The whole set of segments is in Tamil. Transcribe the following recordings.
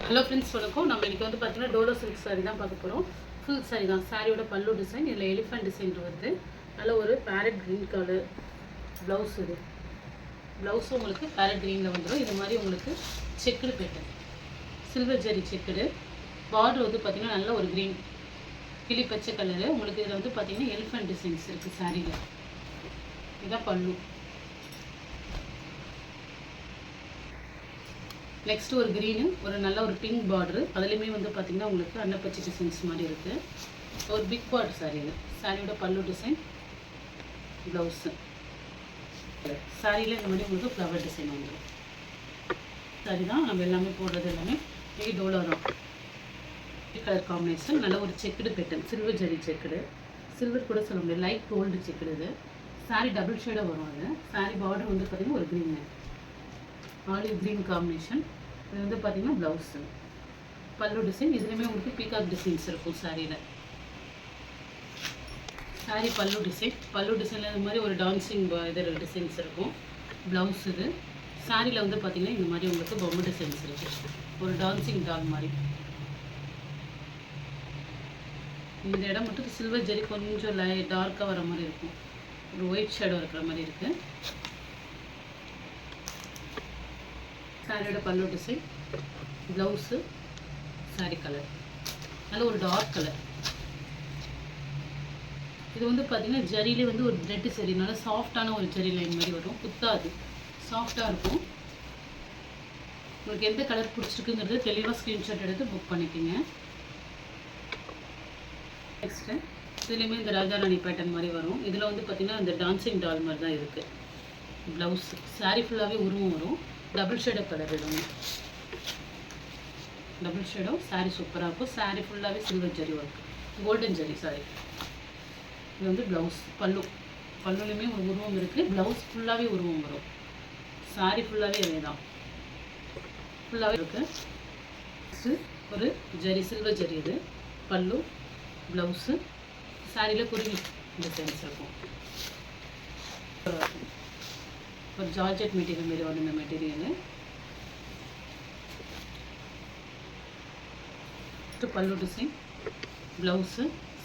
ஹலோ ஃப்ரெண்ட்ஸ், வணக்கம். நம்ம இன்றைக்கி வந்து பார்த்தீங்கன்னா டோலோ சில்க் சாரி தான் பார்க்க போகிறோம். ஃபுல் சாரி தான். சாரியோட பல்லு டிசைன், இதில் எலிஃபென்ட் டிசைன் வருது. நல்ல ஒரு பேரட் க்ரீன் கலர் ப்ளவுஸ். இது ப்ளவுஸும் உங்களுக்கு பேரட் க்ரீனில் வந்துடும். இது மாதிரி உங்களுக்கு checked pattern, silver zari checked. Border வந்து பார்த்திங்கன்னா நல்ல ஒரு க்ரீன் கிளி பச்சை கலரு. உங்களுக்கு இதில் வந்து பார்த்திங்கன்னா எலிஃபென்ட் டிசைன்ஸ் இருக்குது சாரியில். இதுதான் பல்லு. நெக்ஸ்ட் ஒரு க்ரீனு, ஒரு நல்ல ஒரு பிங்க் பார்டரு. அதுலேயுமே வந்து பார்த்திங்கன்னா உங்களுக்கு அன்னப்பச்சை டிசைன்ஸ் மாதிரி இருக்குது. ஒரு பிக் பார்டர் சாரீ. இது சாரியோட பல்லு டிசைன், ப்ளவுஸு. சாரியில் இந்த மாதிரி உங்களுக்கு ஃப்ளவர் டிசைன் வந்துடும். சாரி தான் நம்ம எல்லாமே போடுறது எல்லாமே டோலோ தான். கலர் காம்பினேஷன், நல்ல ஒரு checked pattern, silver zari checked. Silver கூட சொல்ல முடியாது, லைட் கோல்டு செக்குடு. இது சாரி டபுள் ஷேடாக வரும். அது சாரி பார்டர் வந்து பார்த்திங்கன்னா ஒரு க்ரீன், ஆலிவ் க்ரீன் காம்பினேஷன். இது வந்து பார்த்திங்கன்னா ப்ளவுஸு. பல்லு டிசைன், இதுலேயுமே உங்களுக்கு பீகாக் டிசைன்ஸ் இருக்கும் சாரியில். சாரி பல்லு டிசைன், பல்லு டிசைனில் இந்த மாதிரி ஒரு டான்ஸிங் இது டிசைன்ஸ் இருக்கும். ப்ளவுஸ். இது சாரியில் வந்து பார்த்திங்கன்னா இந்த மாதிரி உங்களுக்கு பொம்மை டிசைன்ஸ் இருக்குது, ஒரு டான்ஸிங் டால் மாதிரி. இந்த இடம் மட்டும் சில்வர் ஜெரி கொஞ்சம் டார்க்காக வர மாதிரி இருக்கும், ஒரு ஒயிட் ஷேடோ இருக்கிற மாதிரி இருக்குது. சாரியோட பல்லு டிசைன், ப்ளவுஸு, சாரி கலர் நல்ல ஒரு டார்க் கலர். இது வந்து பார்த்திங்கன்னா ஜரியிலே வந்து ஒரு த்ரெட் சரி, நல்லா சாஃப்டான ஒரு ஜரி லைன் மாதிரி வரும், குத்தாது, சாஃப்டாக இருக்கும். உங்களுக்கு எந்த கலர் பிடிச்சிருக்குங்கிறது தெளிவாக ஸ்க்ரீன்ஷாட் எடுத்து புக் பண்ணிக்கோங்க. நெக்ஸ்ட்டு இதுலேயுமே இந்த ராஜாராணி பேட்டர்ன் மாதிரி வரும். இதில் வந்து பார்த்திங்கன்னா இந்த டான்ஸிங் டால் மாதிரி தான் இருக்குது. ப்ளவுஸ் சாரி ஃபுல்லாகவே உருவம் வரும். Double shadow colour. இதுவும் டபுள் ஷேடோ. சாரி சூப்பராக இருக்கும். சாரி ஃபுல்லாகவே silver zari work, golden zari sorry. இது வந்து ப்ளவுஸ். பல்லு, பல்லுலையுமே ஒரு உருவம் இருக்குது. ப்ளவுஸ் ஃபுல்லாகவே உருவம் வரும். சாரி ஃபுல்லாகவே அதே தான், ஃபுல்லாகவே இருக்குது. ஒரு ஜரி, சில்வர் ஜரி. இது பல்லு, ப்ளவுஸு. சாரியில் குருவி டிசைன்ஸ் இருக்கும். ஒரு ஜார்ஜெட் மெட்டீரியல் மாரி வரும் இந்த மெட்டீரியலு. பல்லு டிசைன், ப்ளவுஸு.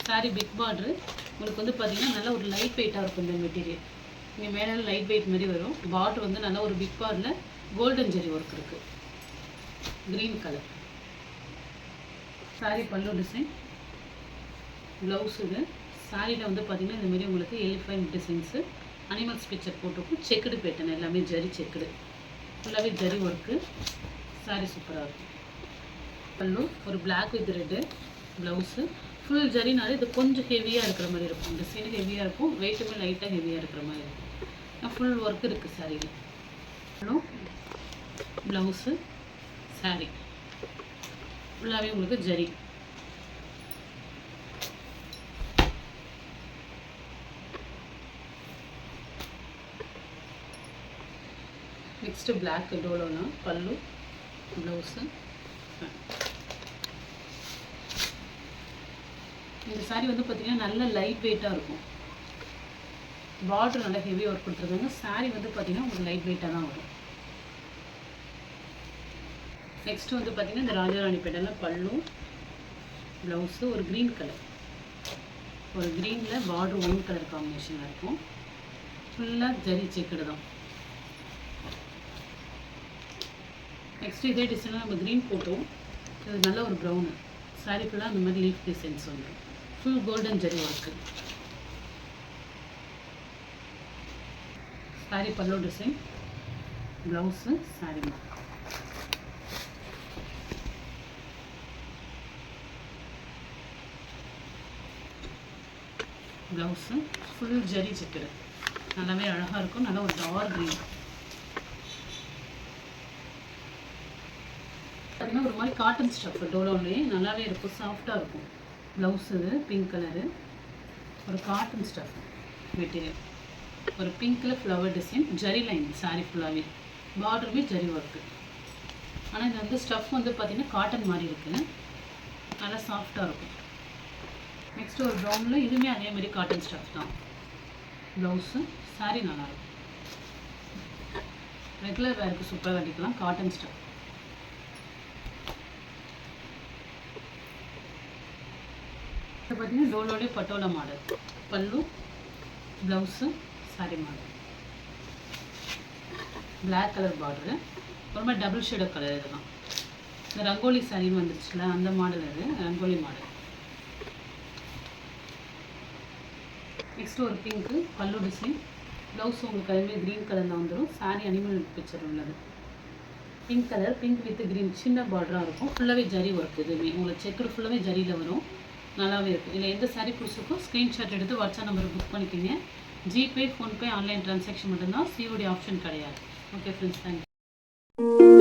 சாரி பிக் பார்ட்ரு. உங்களுக்கு வந்து பார்த்திங்கன்னா நல்லா ஒரு லைட் வெயிட்டாக இருக்கும் இந்த மெட்டீரியல். இங்கே மேலே லைட் வெயிட் மாதிரி வரும். பார்ட்ரு வந்து நல்லா ஒரு பிக் பார்டில் கோல்டன் ஜெரி ஒர்க் இருக்குது, green colour. Sorry pallu design, blouse. இது சாரியில் வந்து பார்த்திங்கன்னா இந்த மாதிரி உங்களுக்கு எலிஃபென்ட் டிசைன்ஸு, அனிமல்ஸ் பிக்சர் போட்டிருக்கும். செக்குடு பேட்டர்ன், எல்லாமே ஜரி செக்குடு, ஃபுல்லாகவே ஜரி ஒர்க்கு. சாரி சூப்பராக இருக்கும். பல்லு ஒரு black with red. Blouse full ஜரினாலே இது கொஞ்சம் ஹெவியாக இருக்கிற மாதிரி இருக்கும். டிசைன் ஹெவியாக இருக்கும், வெயிட்டுமே லைட்டாக ஹெவியாக இருக்கிற மாதிரி இருக்கும். ஃபுல் ஒர்க் இருக்குது சாரியில். பல்லு, ப்ளவுஸு, சாரி ஃபுல்லாகவே உங்களுக்கு ஜரி. Next black டோலோனா. பல்லு, ப்ளவுஸு. இந்த சாரீ வந்து பார்த்திங்கன்னா நல்ல லைட் வெயிட்டாக இருக்கும். பார்டர் நல்லா ஹெவி ஒர்க் கொடுத்துருக்காங்க. சாரீ வந்து பார்த்திங்கன்னா உங்களுக்கு லைட் வெயிட்டாக தான் வரும். நெக்ஸ்ட்டு வந்து பார்த்திங்கன்னா இந்த ராஜாராணி பேட்டர்னில் பல்லு, ப்ளவுஸு. ஒரு க்ரீன் கலர், ஒரு க்ரீனில் பார்டர் ஒயின் கலர் காம்பினேஷனில் இருக்கும். ஃபுல்லாக ஜரி செக்குடு தான். நெக்ஸ்ட்டு இதே டிசைனில் நம்ம க்ரீன் போட்டோம். இது நல்ல ஒரு ப்ரௌனு. சாரி ஃபுல்லாக அந்த மாதிரி லீஃப் டிசைன்ஸ் வந்துடும். Full golden zari work. Sari pallu design, blouse, sari blouse. Full zari checked, நல்லாவே அழகாக இருக்கும். நல்லா ஒரு டார்க் க்ரீன். பார்த்திங்கன்னா ஒரு மாதிரி காட்டன் ஸ்டஃப் டோலோன்லேயே நல்லாவே இருக்கும், சாஃப்டாக இருக்கும். ப்ளவுஸ். இது பிங்க் கலரு, ஒரு காட்டன் ஸ்டஃப் மெட்டீரியல். ஒரு பிங்க்கில் flower design, zari line. Sari ஃபுல்லாகவே பார்டருமே ஜரி ஒர்க்கு. ஆனால் இது வந்து ஸ்டஃப் வந்து பார்த்திங்கன்னா காட்டன் மாதிரி இருக்குது, நல்லா சாஃப்டாக இருக்கும். நெக்ஸ்ட்டு ஒரு ப்ரௌனில், இதுவுமே அதேமாதிரி காட்டன் ஸ்டஃப் தான். ப்ளவுஸு. சாரி நல்லாயிருக்கும், ரெகுலர் வேருக்கு சூப்பராக கட்டிக்கலாம். Cotton stuff. இப்போ பார்த்தீங்கன்னா டோலோடைய Patola model, pallu, blouse, sari model, black colour border, ரொம்ப டபுள் ஷேடோ கலர். இதெல்லாம் இந்த ரங்கோலி சாரின்னு வந்துருச்சுல அந்த மாடல், அது ரங்கோலி மாடல். நெக்ஸ்ட் ஒரு பிங்க்கு பல்லு டிசைன், ப்ளவுஸ் உங்களுக்கு அதுமாதிரி க்ரீன் கலரில் வந்துடும். சாரி அனிமல் பிக்சர் உள்ளது. Pink colour, pink with green சின்ன பார்டராக இருக்கும். ஃபுல்லாகவே ஜரி ஒர்க். இதுவுமே உங்களுக்கு செக்குடு ஃபுல்லாகவே ஜரியில் வரும். நல்லாவே இருக்கும். இல்லை எந்த சாரீ பிடிச்சிருக்கோ ஸ்க்ரீன்ஷாட் எடுத்து வாட்ஸ்அப் நம்பருக்கு புக் பண்ணிக்கிங்க. ஜிபே, ஃபோன்பே, ஆன்லைன் ட்ரான்சாக்ஷன் மட்டும்தான், சிஓடி ஆப்ஷன் கிடையாது. Okay friends, thank you.